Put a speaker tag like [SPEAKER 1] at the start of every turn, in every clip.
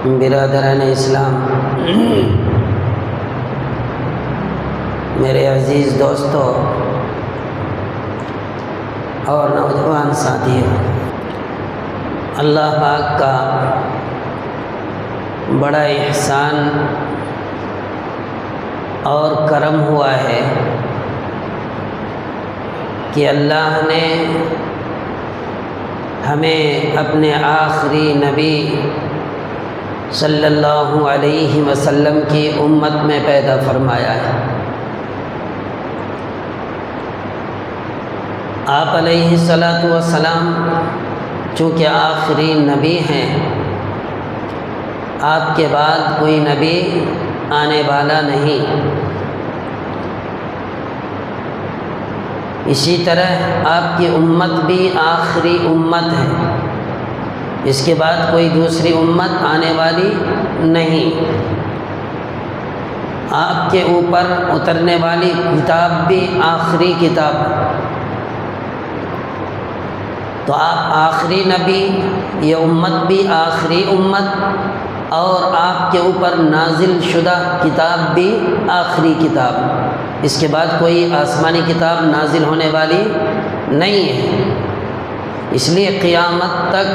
[SPEAKER 1] برادران اسلام، میرے عزیز دوستوں اور نوجوان ساتھیوں، اللہ پاک کا بڑا احسان اور کرم ہوا ہے کہ اللہ نے ہمیں اپنے آخری نبی صلی اللہ علیہ وسلم کی امت میں پیدا فرمایا ہے۔ آپ علیہ الصلاۃ والسلام چونکہ آخری نبی ہیں، آپ کے بعد کوئی نبی آنے والا نہیں، اسی طرح آپ کی امت بھی آخری امت ہے، اس کے بعد کوئی دوسری امت آنے والی نہیں۔ آپ کے اوپر اترنے والی کتاب بھی آخری کتاب ہے، تو آپ آخری نبی، یہ امت بھی آخری امت، اور آپ کے اوپر نازل شدہ کتاب بھی آخری کتاب، اس کے بعد کوئی آسمانی کتاب نازل ہونے والی نہیں ہے۔ اس لیے قیامت تک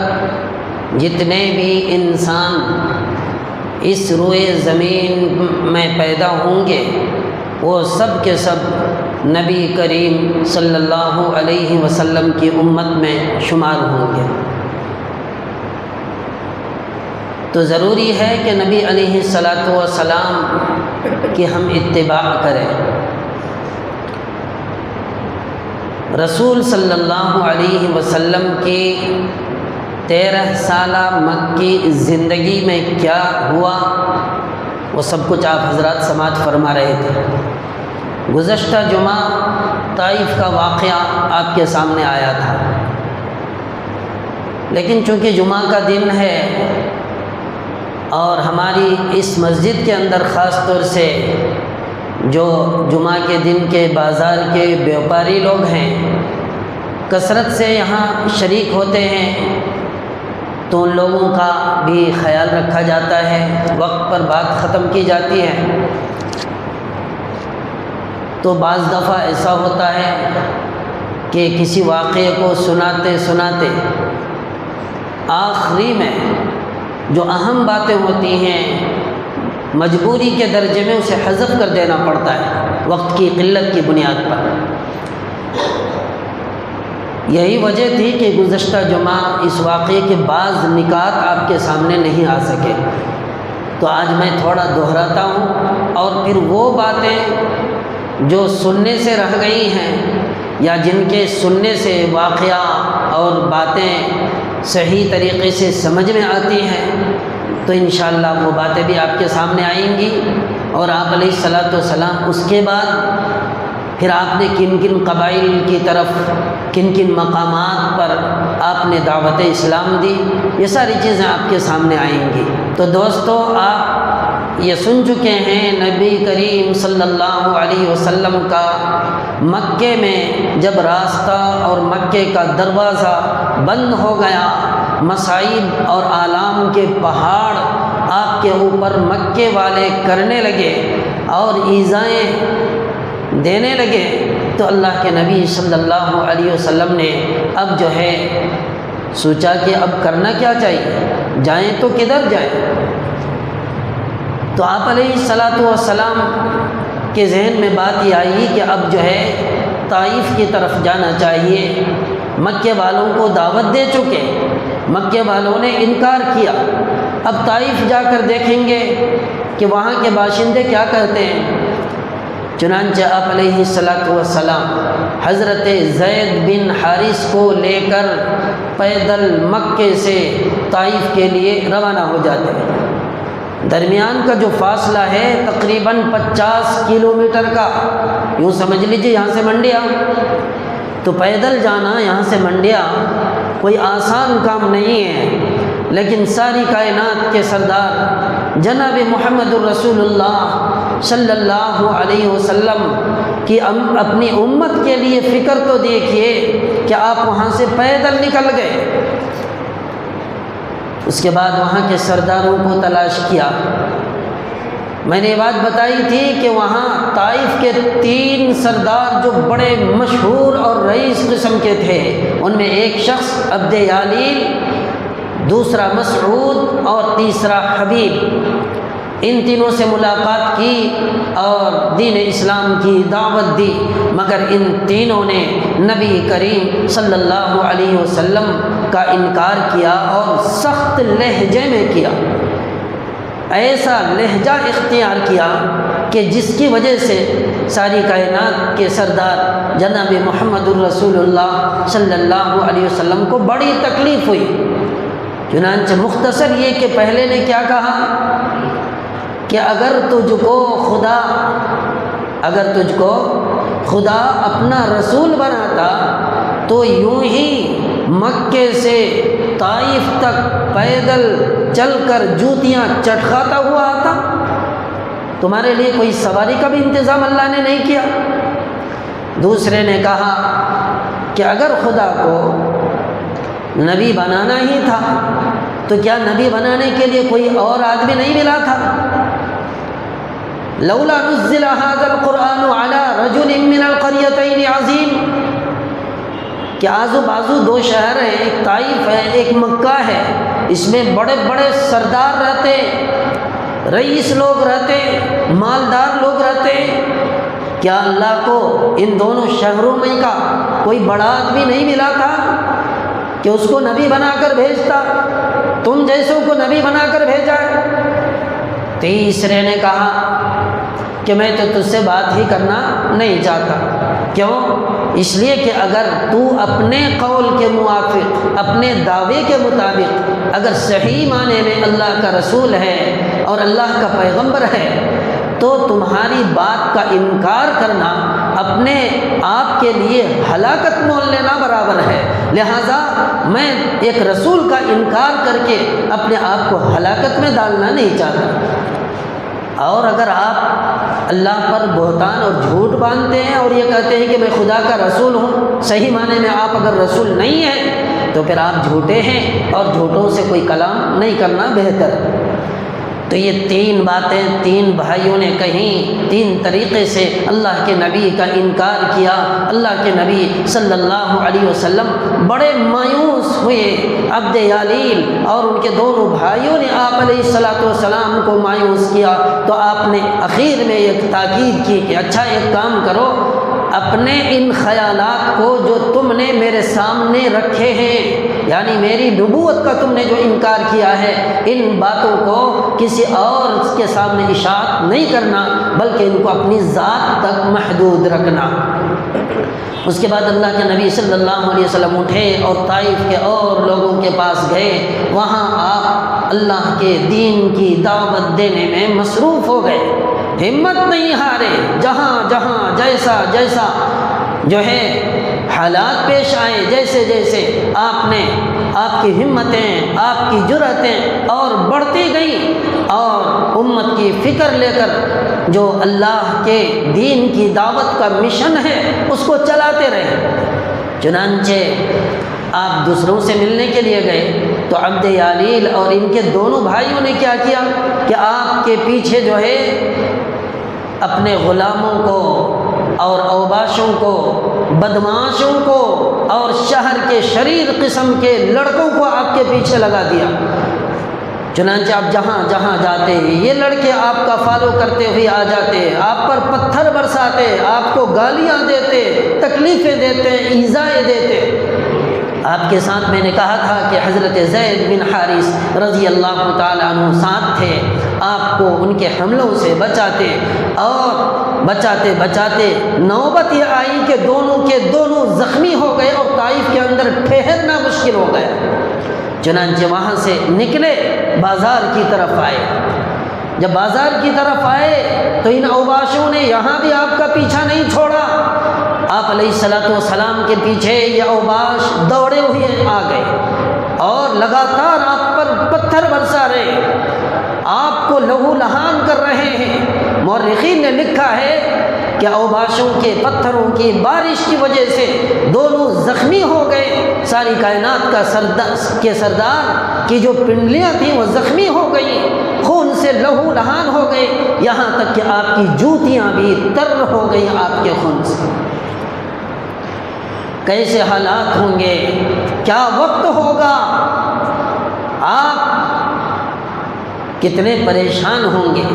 [SPEAKER 1] جتنے بھی انسان اس روئے زمین میں پیدا ہوں گے، وہ سب کے سب نبی کریم صلی اللہ علیہ وسلم کی امت میں شمار ہوں گے۔ تو ضروری ہے کہ نبی علیہ الصلاۃ والسلام کی ہم اتباع کریں۔ رسول صلی اللہ علیہ وسلم کی 13 سالہ مکی زندگی میں کیا ہوا، وہ سب کچھ آپ حضرات سماعت فرما رہے تھے۔ گزشتہ جمعہ طائف کا واقعہ آپ کے سامنے آیا تھا، لیکن چونکہ جمعہ کا دن ہے اور ہماری اس مسجد کے اندر خاص طور سے جو جمعہ کے دن کے بازار کے بیوپاری لوگ ہیں کثرت سے یہاں شریک ہوتے ہیں، تو ان لوگوں کا بھی خیال رکھا جاتا ہے، وقت پر بات ختم کی جاتی ہے۔ تو بعض دفعہ ایسا ہوتا ہے کہ کسی واقعے کو سناتے سناتے آخری میں جو اہم باتیں ہوتی ہیں مجبوری کے درجے میں اسے حذف کر دینا پڑتا ہے وقت کی قلت کی بنیاد پر۔ یہی وجہ تھی کہ گزشتہ جمعہ اس واقعے کے بعض نکات آپ کے سامنے نہیں آ سکے، تو آج میں تھوڑا دہراتا ہوں، اور پھر وہ باتیں جو سننے سے رہ گئی ہیں یا جن کے سننے سے واقعہ اور باتیں صحیح طریقے سے سمجھ میں آتی ہیں، تو انشاءاللہ وہ باتیں بھی آپ کے سامنے آئیں گی، اور آپ علیہ الصلاۃ والسلام اس کے بعد پھر آپ نے کن کن قبائل کی طرف، کن کن مقامات پر آپ نے دعوت اسلام دی، یہ ساری چیزیں آپ کے سامنے آئیں گی۔ تو دوستو، آپ یہ سن چکے ہیں نبی کریم صلی اللہ علیہ وسلم کا مکے میں جب راستہ اور مکے کا دروازہ بند ہو گیا، مصائب اور آلام کے پہاڑ آپ کے اوپر مکے والے کرنے لگے اور ایذائیں دینے لگے، تو اللہ کے نبی صلی اللہ علیہ وسلم نے اب جو ہے سوچا کہ اب کرنا کیا چاہیے، جائیں تو کدھر جائیں؟ تو آپ علیہ الصلاۃ والسلام کے ذہن میں بات یہ آئی کہ اب جو ہے طائف کی طرف جانا چاہیے۔ مکے والوں کو دعوت دے چکے، مکے والوں نے انکار کیا، اب طائف جا کر دیکھیں گے کہ وہاں کے باشندے کیا کہتے ہیں۔ چنانچہ آپ علیہ الصلاۃ والسلام حضرت زید بن حارث کو لے کر پیدل مکے سے طائف کے لیے روانہ ہو جاتے ہیں۔ درمیان کا جو فاصلہ ہے تقریباً 50 کلومیٹر کا، یوں سمجھ لیجیے یہاں سے منڈیا، تو پیدل جانا یہاں سے منڈیا کوئی آسان کام نہیں ہے، لیکن ساری کائنات کے سردار جناب محمد الرسول اللہ صلی اللہ علیہ وسلم کی اپنی امت کے لیے فکر تو دیکھیے کہ آپ وہاں سے پیدل نکل گئے، اس کے بعد وہاں کے سرداروں کو تلاش کیا۔ میں نے یہ بات بتائی تھی کہ وہاں طائف کے 3 سردار جو بڑے مشہور اور رئیس قسم کے تھے، ان میں ایک شخص عبد یالیل، دوسرا مسعود اور تیسرا حبیب، ان تینوں سے ملاقات کی اور دین اسلام کی دعوت دی، مگر ان تینوں نے نبی کریم صلی اللہ علیہ وسلم کا انکار کیا اور سخت لہجے میں کیا، ایسا لہجہ اختیار کیا کہ جس کی وجہ سے ساری کائنات کے سردار جناب محمد الرسول اللہ صلی اللہ علیہ وسلم کو بڑی تکلیف ہوئی۔ چنانچہ مختصر یہ کہ پہلے نے کیا کہا کہ اگر تجھ کو خدا اپنا رسول بناتا تو یوں ہی مکے سے طائف تک پیدل چل کر جوتیاں چٹکھاتا ہوا آتا، تمہارے لیے کوئی سواری کا بھی انتظام اللہ نے نہیں کیا۔ دوسرے نے کہا کہ اگر خدا کو نبی بنانا ہی تھا تو کیا نبی بنانے کے لیے کوئی اور آدمی نہیں ملا تھا؟ لولا نزل هذا القرآن على رجل من القريتين عظیم، کہ آزو بازو 2 شہر ہیں، ایک طائف ہے ایک مکہ ہے، اس میں بڑے بڑے سردار رہتے، رئیس لوگ رہتے، مالدار لوگ رہتے، کیا اللہ کو ان دونوں شہروں میں کا کوئی بڑا آدمی نہیں ملا تھا کہ اس کو نبی بنا کر بھیجتا؟ تم جیسوں کو نبی بنا کر بھیجا ہے۔ تیسرے نے کہا کہ میں تو تجھ سے بات ہی کرنا نہیں چاہتا، کیوں؟ اس لیے کہ اگر تو اپنے قول کے موافق، اپنے دعوے کے مطابق اگر صحیح معنی میں اللہ کا رسول ہے اور اللہ کا پیغمبر ہے تو تمہاری بات کا انکار کرنا اپنے آپ کے لیے ہلاکت مول لینا برابر ہے، لہٰذا میں ایک رسول کا انکار کر کے اپنے آپ کو ہلاکت میں ڈالنا نہیں چاہتا۔ اور اگر آپ اللہ پر بہتان اور جھوٹ باندھتے ہیں اور یہ کہتے ہیں کہ میں خدا کا رسول ہوں، صحیح معنی میں آپ اگر رسول نہیں ہیں تو پھر آپ جھوٹے ہیں اور جھوٹوں سے کوئی کلام نہیں کرنا بہتر۔ تو یہ 3 باتیں 3 بھائیوں نے کہیں، 3 طریقے سے اللہ کے نبی کا انکار کیا۔ اللہ کے نبی صلی اللہ علیہ وسلم بڑے مایوس ہوئے، عبد یالیل اور ان کے دونوں بھائیوں نے آپ علیہ السلام کو مایوس کیا، تو آپ نے اخیر میں ایک تاکید کی کہ اچھا ایک کام کرو، اپنے ان خیالات کو جو تم نے میرے سامنے رکھے ہیں، یعنی میری نبوت کا تم نے جو انکار کیا ہے، ان باتوں کو کسی اور کے سامنے اشاعت نہیں کرنا، بلکہ ان کو اپنی ذات تک محدود رکھنا۔ اس کے بعد اللہ کے نبی صلی اللہ علیہ وسلم اٹھے اور طائف کے اور لوگوں کے پاس گئے، وہاں آپ اللہ کے دین کی دعوت دینے میں مصروف ہو گئے، ہمت نہیں ہارے، جہاں جہاں جیسا جیسا جو ہے حالات پیش آئے، جیسے جیسے آپ کی ہمتیں، آپ کی جرأتیں اور بڑھتی گئیں، اور امت کی فکر لے کر جو اللہ کے دین کی دعوت کا مشن ہے اس کو چلاتے رہے۔ چنانچہ آپ دوسروں سے ملنے کے لیے گئے تو عبد یالیل اور ان کے دونوں بھائیوں نے کیا کیا کہ آپ کے پیچھے جو ہے اپنے غلاموں کو اور اوباشوں کو، بدمعاشوں کو اور شہر کے شریر قسم کے لڑکوں کو آپ کے پیچھے لگا دیا۔ چنانچہ آپ جہاں جہاں جاتے یہ لڑکے آپ کا فالو کرتے ہوئے آ جاتے، آپ پر پتھر برساتے، آپ کو گالیاں دیتے، تکلیفیں دیتے، ایذائیں دیتے۔ آپ کے ساتھ میں نے کہا تھا کہ حضرت زید بن حارث رضی اللہ تعالیٰ عنہ ساتھ تھے، آپ کو ان کے حملوں سے بچاتے، اور بچاتے بچاتے نوبت یہ آئی کہ دونوں کے دونوں زخمی ہو گئے اور طائف کے اندر ٹھہرنا مشکل ہو گیا۔ چنانچہ وہاں سے نکلے، بازار کی طرف آئے۔ جب بازار کی طرف آئے تو ان اوباشوں نے یہاں بھی آپ کا پیچھا نہیں چھوڑا، آپ علیہ السلام کے پیچھے یہ اوباش دوڑے ہوئے آ گئے اور لگاتار آپ پر پتھر برسا رہے، آپ کو لہو لہان کر رہے ہیں۔ مورخین نے لکھا ہے کہ اوباشوں کے پتھروں کی بارش کی وجہ سے دونوں زخمی ہو گئے۔ ساری کائنات کا سردار کی جو پنڈلیاں تھیں وہ زخمی ہو گئیں، خون سے لہو لہان ہو گئے، یہاں تک کہ آپ کی جوتیاں بھی تر ہو گئیں آپ کے خون سے۔ کیسے حالات ہوں گے، کیا وقت ہوگا، آپ کتنے پریشان ہوں گے۔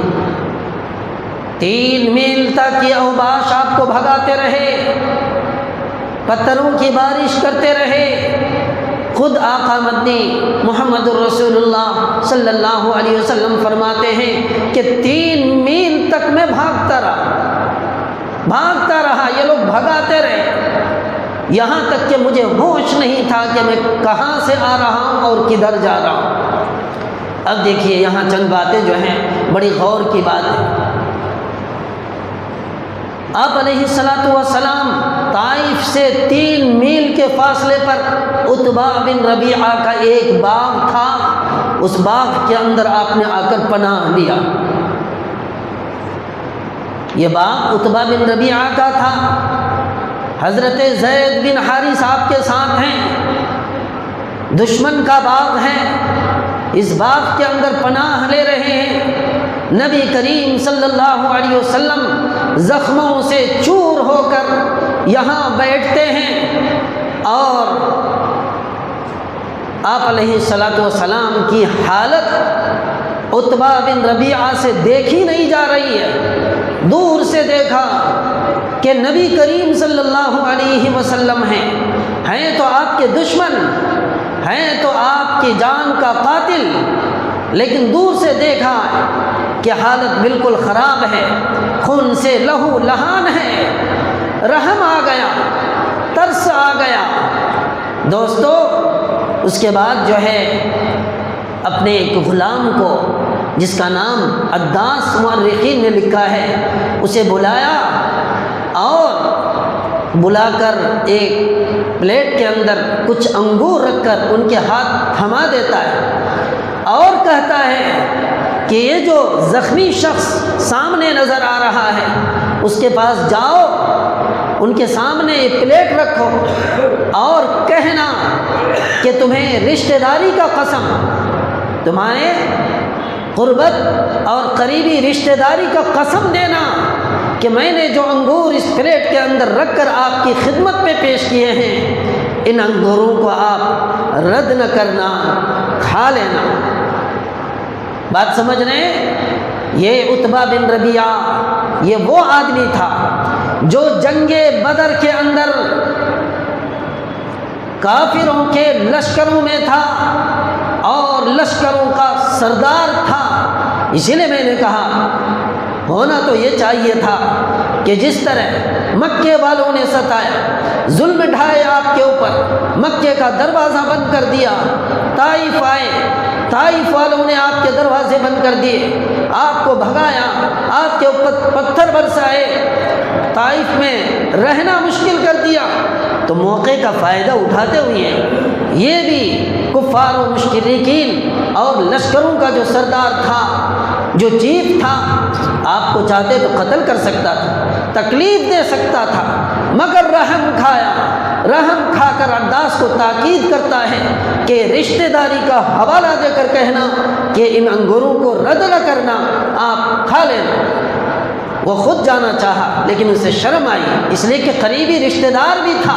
[SPEAKER 1] 3 میل تک یہ اوباش آپ کو بھگاتے رہے، پتھروں کی بارش کرتے رہے۔ خود آقا مدنی محمد الرسول اللہ صلی اللہ علیہ وسلم فرماتے ہیں کہ 3 میل تک میں بھاگتا رہا، یہ لوگ بھگاتے رہے، یہاں تک کہ مجھے ہوش نہیں تھا کہ میں کہاں سے آ رہا ہوں اور کدھر جا رہا ہوں۔ اب دیکھیے یہاں چند باتیں جو ہیں بڑی غور کی بات ہے۔ آپ علیہ الصلاۃ والسلام طائف سے 3 میل کے فاصلے پر عتبہ بن ربیعہ کا ایک باغ تھا، اس باغ کے اندر آپ نے آ کر پناہ لیا۔ یہ باغ عتبہ بن ربیعہ کا تھا، حضرت زید بن حارث آپ کے ساتھ ہیں، دشمن کا باغ ہے، اس باغ کے اندر پناہ لے رہے ہیں۔ نبی کریم صلی اللہ علیہ وسلم زخموں سے چور ہو کر یہاں بیٹھتے ہیں، اور آپ علیہ الصلاۃ والسلام کی حالت عتبہ بن ربیعہ سے دیکھی نہیں جا رہی ہے۔ دور سے دیکھا کہ نبی کریم صلی اللہ علیہ وسلم ہیں تو آپ کے دشمن، ہیں تو آپ کی جان کا قاتل، لیکن دور سے دیکھا کہ حالت بالکل خراب ہے، خون سے لہو لہان ہے۔ رحم آ گیا، ترس آ گیا۔ دوستو اس کے بعد جو ہے اپنے ایک غلام کو، جس کا نام عداس مورخین نے لکھا ہے، اسے بلایا اور بلا کر ایک پلیٹ کے اندر کچھ انگور رکھ کر ان کے ہاتھ تھما دیتا ہے اور کہتا ہے کہ یہ جو زخمی شخص سامنے نظر آ رہا ہے اس کے پاس جاؤ، ان کے سامنے ایک پلیٹ رکھو اور کہنا کہ تمہیں رشتہ داری کا قسم، تمہارے قربت اور قریبی رشتہ داری کا قسم دینا کہ میں نے جو انگور اس پلیٹ کے اندر رکھ کر آپ کی خدمت پہ پیش کیے ہیں، ان انگوروں کو آپ رد نہ کرنا، کھا لینا۔ بات سمجھ رہے ہیں؟ یہ عتبہ بن ربیعہ یہ وہ آدمی تھا جو جنگ بدر کے اندر کافروں کے لشکروں میں تھا اور لشکروں کا سردار تھا۔ اسی لیے میں نے کہا ہونا تو یہ چاہیے تھا کہ جس طرح مکے والوں نے ستایا، ظلم ڈھائے آپ کے اوپر، مکے کا دروازہ بند کر دیا، طائف آئے، طائف والوں نے آپ کے دروازے بند کر دیے، آپ کو بھگایا، آپ کے اوپر پتھر برسائے، طائف میں رہنا مشکل کر دیا، تو موقع کا فائدہ اٹھاتے ہوئے یہ بھی کفار و مشرکین اور لشکروں کا جو سردار تھا، جو چیف تھا، آپ کو چاہتے تو قتل کر سکتا تھا، تکلیف دے سکتا تھا، مگر رحم کھایا، رحم کھا کر عداس کو تاکید کرتا ہے کہ رشتہ داری کا حوالہ دے کر کہنا کہ ان انگوروں کو رد نہ کرنا، آپ کھا لینا۔ وہ خود جانا چاہا لیکن اسے شرم آئی، اس لیے کہ قریبی رشتہ دار بھی تھا۔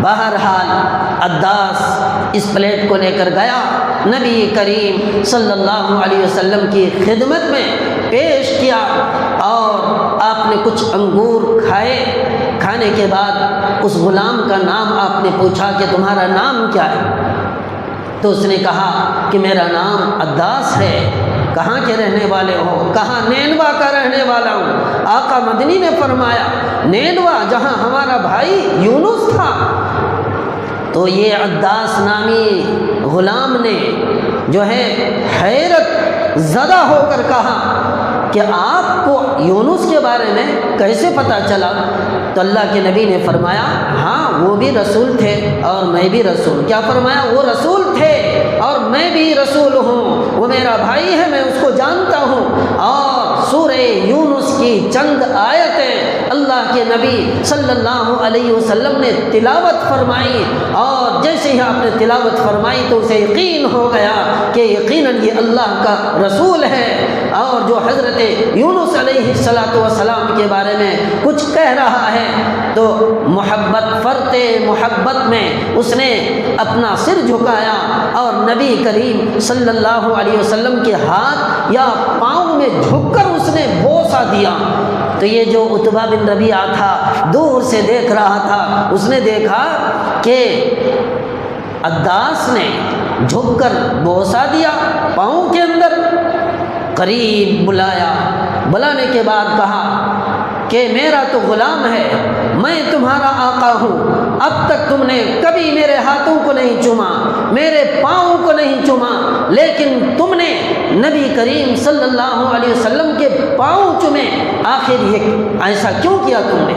[SPEAKER 1] بہرحال عداس اس پلیٹ کو لے کر گیا، نبی کریم صلی اللہ علیہ وسلم کی خدمت میں پیش کیا، اور آپ نے کچھ انگور کھائے۔ کھانے کے بعد اس غلام کا نام آپ نے پوچھا کہ تمہارا نام کیا ہے؟ تو اس نے کہا کہ میرا نام عداس ہے۔ کہاں کے رہنے والے ہو؟ کہا نینوا کا رہنے والا ہوں۔ آقا مدنی نے فرمایا نینوا جہاں ہمارا بھائی یونس تھا۔ تو یہ عداس نامی غلام نے جو ہے حیرت زدہ ہو کر کہا کہ آپ کو یونس کے بارے میں کیسے پتہ چلا؟ تو اللہ کے نبی نے فرمایا ہاں وہ بھی رسول تھے اور میں بھی رسول۔ کیا فرمایا؟ وہ رسول تھے اور میں بھی رسول ہوں، وہ میرا بھائی ہے، میں اس کو جانتا ہوں، اور سورہ یونس کی چند آیتیں اللہ کے نبی صلی اللہ علیہ وسلم نے تلاوت فرمائی، اور جیسے ہی آپ نے تلاوت فرمائی تو اسے یقین ہو گیا کہ یقیناً یہ اللہ کا رسول ہے، اور جو حضرت یونس علیہ السلام کے بارے میں کچھ کہہ رہا ہے تو محبت میں اس نے اپنا سر جھکایا اور نبی کریم صلی اللہ علیہ وسلم کے ہاتھ یا پاؤں میں جھک کر اس نے بوسہ دیا۔ تو یہ جو عتبہ بن ربیعہ تھا دور سے دیکھ رہا تھا، اس نے دیکھا کہ عداس نے جھک کر بوسہ دیا پاؤں کے اندر۔ قریب بلانے کے بعد کہا کہ میرا تو غلام ہے، میں تمہارا آقا ہوں، اب تک تم نے کبھی میرے ہاتھوں کو نہیں چوما، میرے پاؤں کو نہیں چوما، لیکن تم نے نبی کریم صلی اللہ علیہ وسلم کے پاؤں چومے، آخر یہ ایسا کیوں کیا تم نے؟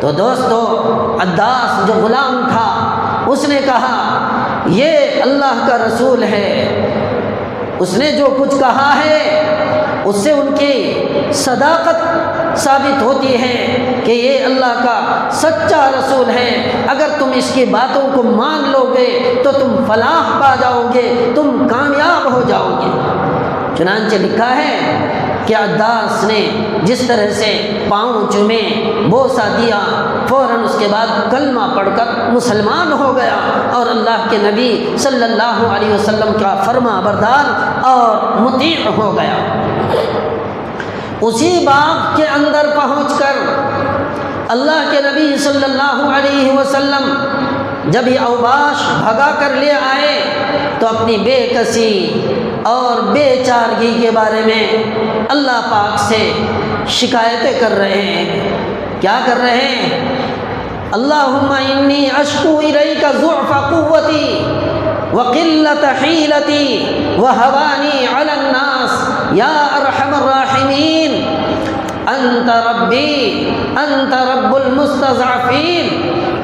[SPEAKER 1] تو دوستو، عداس جو غلام تھا اس نے کہا یہ اللہ کا رسول ہے، اس نے جو کچھ کہا ہے اس سے ان کی صداقت ثابت ہوتی ہے کہ یہ اللہ کا سچا رسول ہے، اگر تم اس کی باتوں کو مان لو گے تو تم فلاح پا جاؤ گے، تم کامیاب ہو جاؤ گے۔ چنانچہ لکھا ہے کہ عداس نے جس طرح سے پاؤں چومے، بوسہ دیا، فوراً اس کے بعد کلمہ پڑھ کر مسلمان ہو گیا اور اللہ کے نبی صلی اللہ علیہ وسلم کا فرما بردار اور مطیع ہو گیا۔ اسی باغ کے اندر پہنچ کر اللہ کے نبی صلی اللہ علیہ وسلم جب یہ اوباش بھگا کر لے آئے تو اپنی بے کسی اور بے چارگی کے بارے میں اللہ پاک سے شکایتیں کر رہے ہیں۔ کیا کر رہے ہیں؟ اللہم انی اشکو الیک ضعف قوتی وقلت حیلتی وہوانی علی الناس یا ارحم الراحمین انت ربی انت رب المستضعفین۔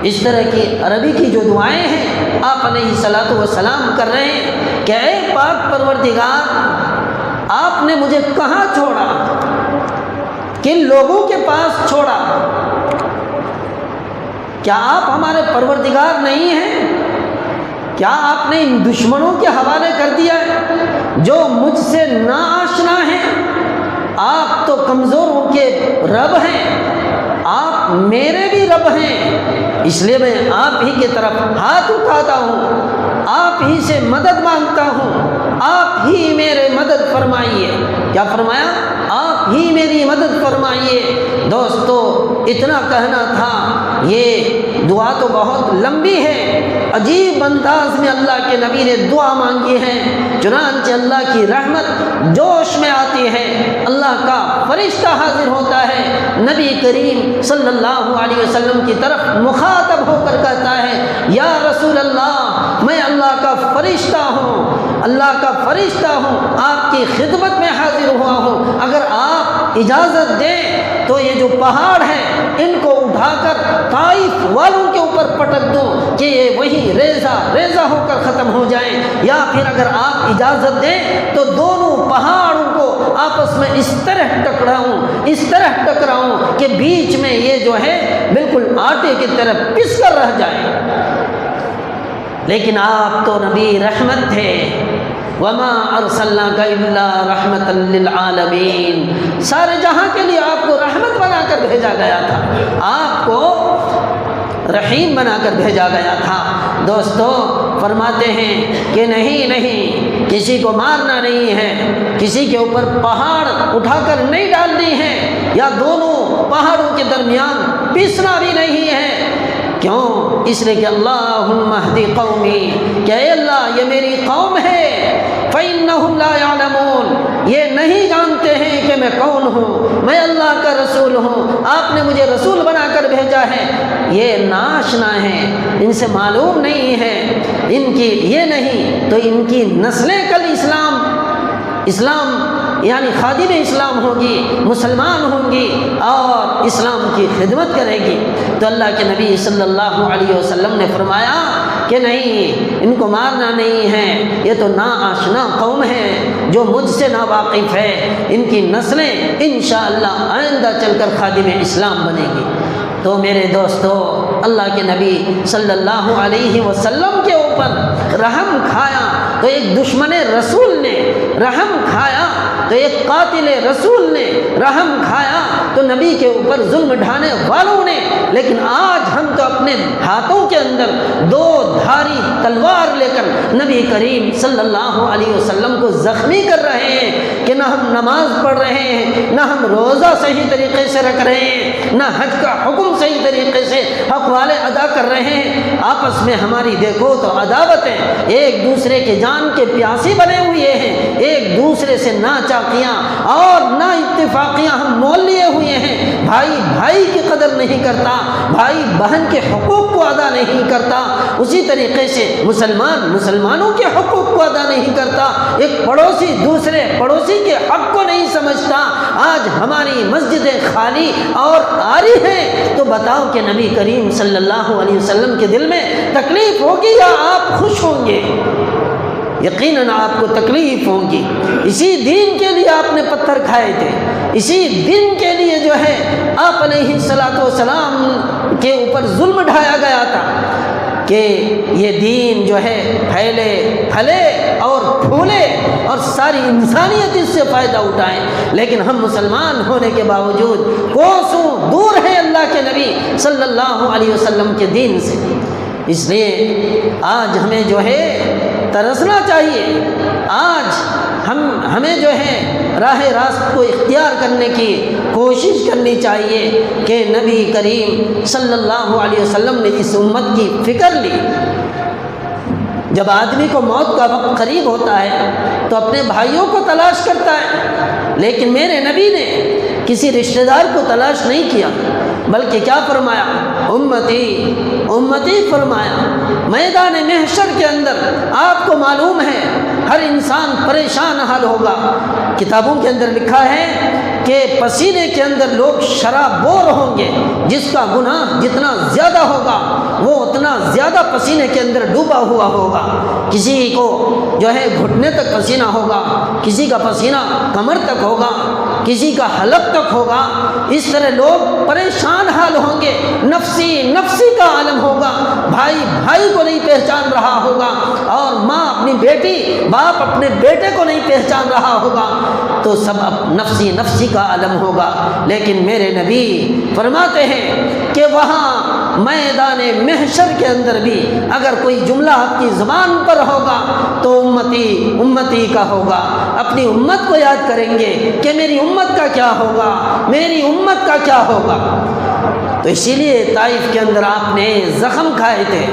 [SPEAKER 1] اس طرح کی عربی کی جو دعائیں ہیں آپ علیہ الصلاۃ والسلام کر رہے ہیں کہ اے پاک پروردگار، آپ نے مجھے کہاں چھوڑا، کن لوگوں کے پاس چھوڑا؟ کیا آپ ہمارے پروردگار نہیں ہیں؟ کیا آپ نے ان دشمنوں کے حوالے کر دیا ہے جو مجھ سے ناآشنا ہیں؟ آپ تو کمزوروں کے رب ہیں، آپ میرے بھی رب ہیں، اس لیے میں آپ ہی کی طرف ہاتھ اٹھاتا ہوں، آپ ہی سے مدد مانگتا ہوں، آپ ہی میرے مدد فرمائیے۔ کیا فرمایا؟ آپ ہی میری مدد فرمائیے۔ دوستو، اتنا کہنا تھا۔ یہ دعا تو بہت لمبی ہے، عجیب انداز میں اللہ کے نبی نے دعا مانگی ہے، چنانچہ اللہ کی رحمت جوش میں آتی ہے، اللہ کا فرشتہ حاضر ہوتا ہے، نبی کریم صلی اللہ علیہ وسلم کی طرف مخاطب ہو کر کہتا ہے یا رسول اللہ، میں اللہ کا فرشتہ ہوں، اللہ کا فرشتہ ہوں، آپ کی خدمت میں حاضر ہوا ہوں، اگر آپ اجازت دیں تو یہ جو پہاڑ ہیں ان کو اٹھا کر طائف والوں کے اوپر پٹک دوں کہ یہ وہی ریزہ ہو کر ختم ہو جائیں، یا پھر اگر آپ اجازت دیں تو دونوں پہاڑوں کو آپس میں اس طرح ٹکراؤں کہ بیچ میں یہ جو ہے بالکل آٹے کی طرح پس کر رہ جائے۔ لیکن آپ تو نبی رحمت تھے، وما ارسلناک الا رحمتا للعالمین، سارے جہاں کے لیے آپ کو رحمت بنا کر بھیجا گیا تھا، آپ کو رحیم بنا کر بھیجا گیا تھا۔ دوستو، فرماتے ہیں کہ نہیں، کسی کو مارنا نہیں ہے، کسی کے اوپر پہاڑ اٹھا کر نہیں ڈالنی ہے، یا دونوں پہاڑوں کے درمیان پیسنا بھی نہیں ہے۔ کیوں؟ اس لیے کہ اللہم اہدی قومی، کہ اے اللہ یہ میری قوم ہے، فإنہم لا يعلمون، یہ نہیں جانتے ہیں کہ میں کون ہوں، میں اللہ کا رسول ہوں، آپ نے مجھے رسول بنا کر بھیجا ہے، یہ ناشنا ہیں، ان سے معلوم نہیں ہے، ان کی یہ نہیں تو ان کی نسلیں کل اسلام یعنی خادم اسلام ہوگی، مسلمان ہوں گی اور اسلام کی خدمت کرے گی۔ تو اللہ کے نبی صلی اللہ علیہ وسلم نے فرمایا کہ نہیں، ان کو مارنا نہیں ہے، یہ تو ناآشنا قوم ہے، جو مجھ سے ناواقف ہے، ان کی نسلیں انشاءاللہ آئندہ چل کر خادم اسلام بنے گی۔ تو میرے دوستو، اللہ کے نبی صلی اللہ علیہ وسلم کے اوپر رحم کھایا تو ایک دشمن رسول نے، رحم کھایا تو ایک قاتل رسول نے، رحم کھایا تو نبی کے اوپر ظلم ڈھانے والوں نے، لیکن آج ہم تو اپنے ہاتھوں کے اندر دو دھاری تلوار لے کر نبی کریم صلی اللہ علیہ وسلم کو زخمی کر رہے ہیں کہ نہ ہم نماز پڑھ رہے ہیں، نہ ہم روزہ صحیح طریقے سے رکھ رہے ہیں، نہ حج کا حکم صحیح طریقے سے حق والے ادا کر رہے ہیں۔ آپس میں ہماری دیکھو تو عداوت ہے، ایک دوسرے کے جان کے پیاسی بنے ہوئے ہیں، ایک دوسرے سے نہ چاقیاں اور نہ اتفاقیاں ہم مول لیے ہوئے ہیں۔ بھائی بھائی کی قدر نہیں کرتا، بھائی بہن کے حقوق کو ادا نہیں کرتا، اسی طریقے سے مسلمان مسلمانوں کے حقوق کو ادا نہیں کرتا، ایک پڑوسی دوسرے پڑوسی کے حق کو نہیں سمجھتا۔ آج ہماری مسجدیں خالی اور آری ہیں تو بتاؤ کہ نبی کریم صلی اللہ علیہ وسلم کے دل میں تکلیف ہوگی یا آپ خوش ہوں گے؟ یقیناً آپ کو تکلیف ہوگی۔ اسی دین کے لیے آپ نے پتھر کھائے تھے، اسی دن کے لیے جو ہے آپ علیہ الصلوۃ والسلام کے اوپر ظلم ڈھایا گیا تھا کہ یہ دین جو ہے پھیلے پھلے اور پھولے اور ساری انسانیت اس سے فائدہ اٹھائے، لیکن ہم مسلمان ہونے کے باوجود کوسوں دور ہیں اللہ کے نبی صلی اللہ علیہ وسلم کے دین سے۔ اس لیے آج ہمیں جو ہے ترسنا چاہیے، آج ہمیں جو ہے راہ راست کو اختیار کرنے کی کوشش کرنی چاہیے کہ نبی کریم صلی اللہ علیہ وسلم نے اس امت کی فکر لی۔ جب آدمی کو موت کا وقت قریب ہوتا ہے تو اپنے بھائیوں کو تلاش کرتا ہے، لیکن میرے نبی نے کسی رشتہ دار کو تلاش نہیں کیا، بلکہ کیا فرمایا؟ امتی امتی فرمایا۔ میدان محشر کے اندر آپ کو معلوم ہے ہر انسان پریشان حال ہوگا۔ کتابوں کے اندر لکھا ہے کہ پسینے کے اندر لوگ شرابور ہوں گے، جس کا گناہ جتنا زیادہ ہوگا وہ اتنا زیادہ پسینے کے اندر ڈوبا ہوا ہوگا۔ کسی کو جو ہے گھٹنے تک پسینہ ہوگا، کسی کا پسینہ کمر تک ہوگا، کسی کا حلق تک ہوگا۔ اس طرح لوگ پریشان حال ہوں گے، نفسی نفسی کا عالم ہوگا، بھائی بھائی کو نہیں پہچان رہا ہوگا، اور ماں اپنی بیٹی، باپ اپنے بیٹے کو نہیں پہچان رہا ہوگا، تو سب نفسی نفسی کا عالم ہوگا۔ لیکن میرے نبی فرماتے ہیں کہ وہاں میدان محشر کے اندر بھی اگر کوئی جملہ آپ کی زبان پر ہوگا تو امتی امتی کا ہوگا۔ اپنی امت کو یاد کریں گے کہ میری امت کا کیا ہوگا، میری امت کا کیا ہوگا۔ تو اسی لیے طائف کے اندر آپ نے زخم کھائے تھے،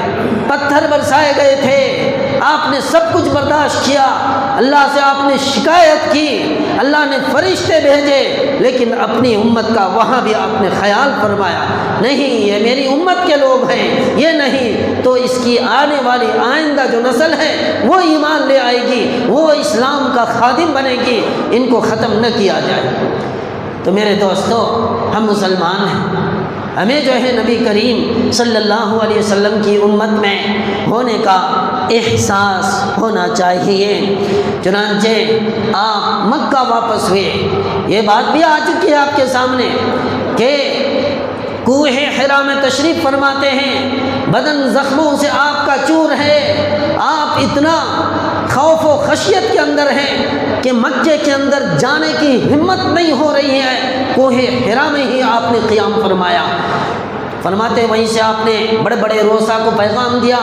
[SPEAKER 1] پتھر برسائے گئے تھے، آپ نے سب کچھ برداشت کیا، اللہ سے آپ نے شکایت کی، اللہ نے فرشتے بھیجے، لیکن اپنی امت کا وہاں بھی آپ نے خیال فرمایا، نہیں یہ میری امت کے لوگ ہیں، یہ نہیں تو اس کی آنے والی آئندہ جو نسل ہے وہ ایمان لے آئے گی، وہ اسلام کا خادم بنے گی، ان کو ختم نہ کیا جائے۔ تو میرے دوستو، ہم مسلمان ہیں، ہمیں جو ہے نبی کریم صلی اللہ علیہ وسلم کی امت میں ہونے کا احساس ہونا چاہیے۔ چنانچہ آپ مکہ واپس ہوئے، یہ بات بھی آ چکی ہے آپ کے سامنے کہ کوہ حرا میں تشریف فرماتے ہیں، بدن زخموں سے آپ کا چور ہے، آپ اتنا خوف و خشیت کے اندر ہیں کہ مکے کے اندر جانے کی ہمت نہیں ہو رہی ہے۔ کوہ حرا میں ہی آپ نے قیام فرمایا۔ فرماتے وہیں سے آپ نے بڑے بڑے روسا کو پیغام دیا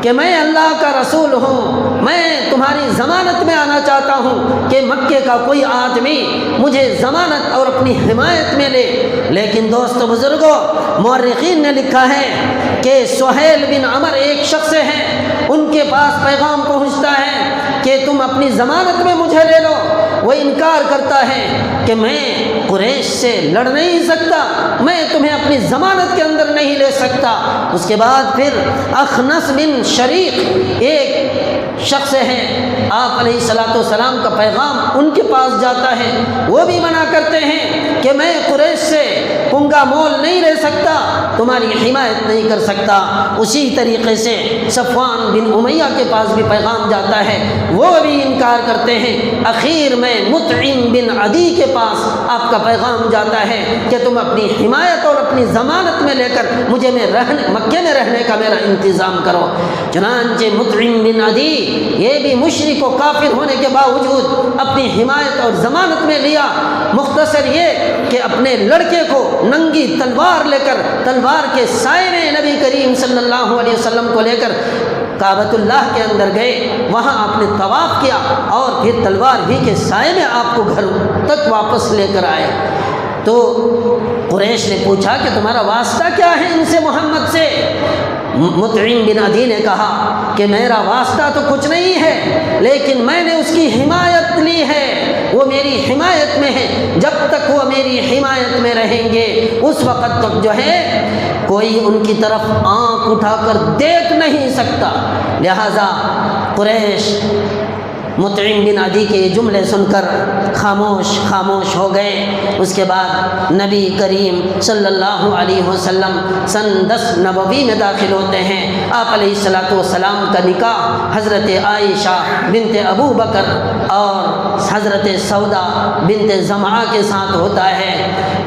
[SPEAKER 1] کہ میں اللہ کا رسول ہوں، میں تمہاری ضمانت میں آنا چاہتا ہوں کہ مکے کا کوئی آدمی مجھے ضمانت اور اپنی حمایت میں لے۔ لیکن دوستو بزرگوں، مورخین نے لکھا ہے کہ سہیل بن عمر ایک شخص ہیں، ان کے پاس پیغام پہنچتا ہے کہ تم اپنی ضمانت میں مجھے لے لو۔ وہ انکار کرتا ہے کہ میں قریش سے لڑ نہیں سکتا، میں تمہیں اپنی ضمانت کے اندر نہیں لے سکتا۔ اس کے بعد پھر اخنس بن شریق ایک شخص ہیں، آپ علیہ الصلوۃ والسلام کا پیغام ان کے پاس جاتا ہے، وہ بھی منع کرتے ہیں کہ میں قریش سے پنگا مول نہیں رہ سکتا، تمہاری حمایت نہیں کر سکتا۔ اسی طریقے سے صفوان بن امیہ کے پاس بھی پیغام جاتا ہے، وہ بھی انکار کرتے ہیں۔ اخیر میں مطعم بن عدی کے پاس آپ کا پیغام جاتا ہے کہ تم اپنی حمایت اور اپنی ضمانت میں لے کر مجھے مکے میں رہنے کا میرا انتظام کرو۔ چنانچہ مطعم بن عدی یہ بھی مشرک و کافر ہونے کے باوجود اپنی حمایت اور ضمانت میں لیا۔ مختصر یہ کہ اپنے لڑکے کو ننگی تلوار لے کر، تلوار کے سائے میں نبی کریم صلی اللہ علیہ وسلم کو لے کر کعبۃ اللہ کے اندر گئے، وہاں آپ نے طواف کیا اور پھر تلوار ہی کے سائے میں آپ کو گھر تک واپس لے کر آئے۔ تو قریش نے پوچھا کہ تمہارا واسطہ کیا ہے ان سے، محمد سے؟ مطعم بن عدی نے کہا کہ میرا واسطہ تو کچھ نہیں ہے، لیکن میں نے اس کی حمایت لی ہے، وہ میری حمایت میں ہے، جب تک وہ میری حمایت میں رہیں گے اس وقت تک جو ہے کوئی ان کی طرف آنکھ اٹھا کر دیکھ نہیں سکتا۔ لہذا قریش مطعم بن عدی کے یہ جملے سن کر خاموش ہو گئے۔ اس کے بعد نبی کریم صلی اللہ علیہ وسلم سن 10 نبوی میں داخل ہوتے ہیں۔ آپ علیہ الصلاۃ والسلام کا نکاح حضرت عائشہ بنت ابو بکر اور حضرت سودا بنت زمعہ کے ساتھ ہوتا ہے،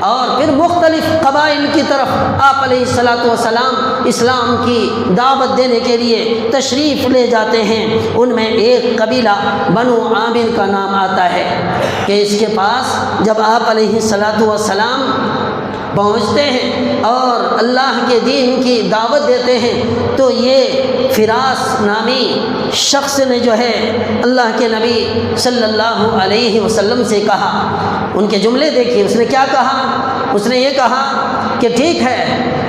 [SPEAKER 1] اور پھر مختلف قبائل کی طرف آپ علیہ الصلاۃ والسلام اسلام کی دعوت دینے کے لیے تشریف لے جاتے ہیں۔ ان میں ایک قبیلہ بنو عامر کا نام آتا ہے کہ اس کے پاس جب آپ علیہ الصلاۃ والسلام پہنچتے ہیں اور اللہ کے دین کی دعوت دیتے ہیں تو یہ فراس نامی شخص نے جو ہے اللہ کے نبی صلی اللہ علیہ وسلم سے کہا، ان کے جملے دیکھیے، اس نے کیا کہا؟ اس نے یہ کہا کہ ٹھیک ہے،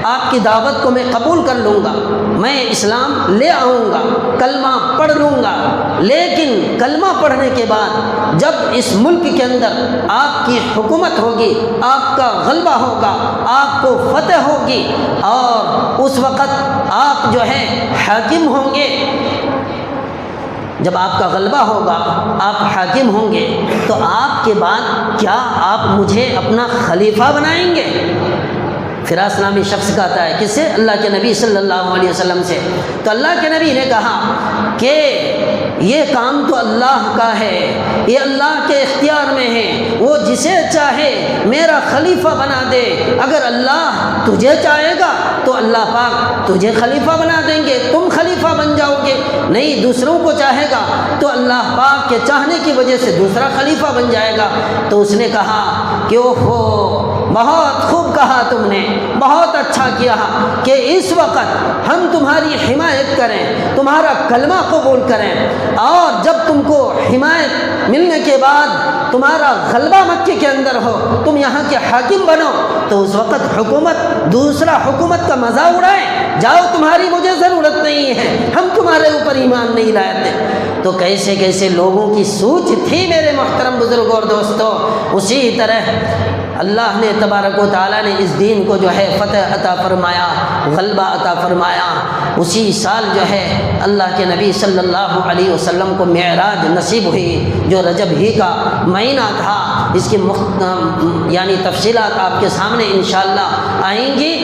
[SPEAKER 1] آپ کی دعوت کو میں قبول کر لوں گا، میں اسلام لے آؤں گا، کلمہ پڑھ لوں گا، لیکن کلمہ پڑھنے کے بعد جب اس ملک کے اندر آپ کی حکومت ہوگی، آپ کا غلبہ ہوگا، آپ کو فتح ہوگی اور اس وقت آپ جو ہے حاکم ہوں گے، جب آپ کا غلبہ ہوگا، آپ حاکم ہوں گے، تو آپ کے بعد کیا آپ مجھے اپنا خلیفہ بنائیں گے؟ فراس نامی شخص کہتا ہے، کس سے؟ اللہ کے نبی صلی اللہ علیہ وسلم سے۔ تو اللہ کے نبی نے کہا کہ یہ کام تو اللہ کا ہے، یہ اللہ کے اختیار میں ہے، وہ جسے چاہے میرا خلیفہ بنا دے۔ اگر اللہ تجھے چاہے گا تو اللہ پاک تجھے خلیفہ بنا دیں گے، تم خلیفہ بن جاؤ گے، نہیں دوسروں کو چاہے گا تو اللہ پاک کے چاہنے کی وجہ سے دوسرا خلیفہ بن جائے گا۔ تو اس نے کہا کہ اوہو، بہت خوب کہا تم نے، بہت اچھا کیا کہ اس وقت ہم تمہاری حمایت کریں، تمہارا کلمہ قبول کریں، اور جب تم کو حمایت ملنے کے بعد تمہارا غلبہ مکے کے اندر ہو، تم یہاں کے حاکم بنو، تو اس وقت حکومت دوسرا حکومت کا مزہ اڑائیں، جاؤ تمہاری مجھے ضرورت نہیں ہے، ہم تمہارے اوپر ایمان نہیں لائے۔ تو کیسے کیسے لوگوں کی سوچ تھی میرے محترم بزرگوں اور دوستوں۔ اسی طرح اللہ نے تبارک و تعالیٰ نے اس دین کو جو ہے فتح عطا فرمایا، غلبہ عطا فرمایا۔ اسی سال جو ہے اللہ کے نبی صلی اللہ علیہ وسلم کو معراج نصیب ہوئی، جو رجب ہی کا مہینہ تھا۔ اس کی یعنی تفصیلات آپ کے سامنے انشاءاللہ آئیں گی۔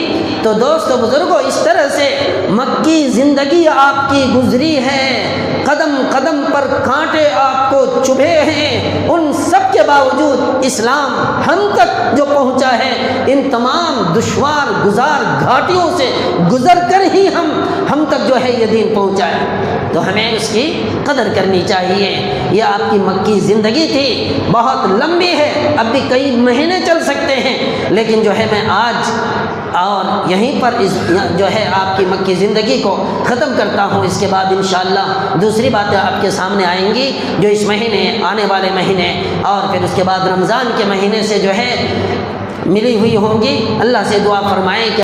[SPEAKER 1] تو دوستو بزرگوں، اس طرح سے مکی زندگی آپ کی گزری ہے، قدم قدم پر کانٹے آپ کو چبھے ہیں، ان سب کے باوجود اسلام ہم تک جو پہنچا ہے، ان تمام دشوار گزار گھاٹیوں سے گزر کر ہی ہم تک جو ہے یہ دین پہنچا ہے، تو ہمیں اس کی قدر کرنی چاہیے۔ یہ آپ کی مکی زندگی تھی، بہت لمبی ہے، اب بھی کئی مہینے چل سکتے ہیں، لیکن جو ہے میں آج اور یہیں پر اس جو ہے آپ کی مکی زندگی کو ختم کرتا ہوں۔ اس کے بعد انشاءاللہ دوسری باتیں آپ کے سامنے آئیں گی جو اس مہینے، آنے والے مہینے، اور پھر اس کے بعد رمضان کے مہینے سے جو ہے ملی ہوئی ہوں گی۔ اللہ سے دعا فرمائیں کہ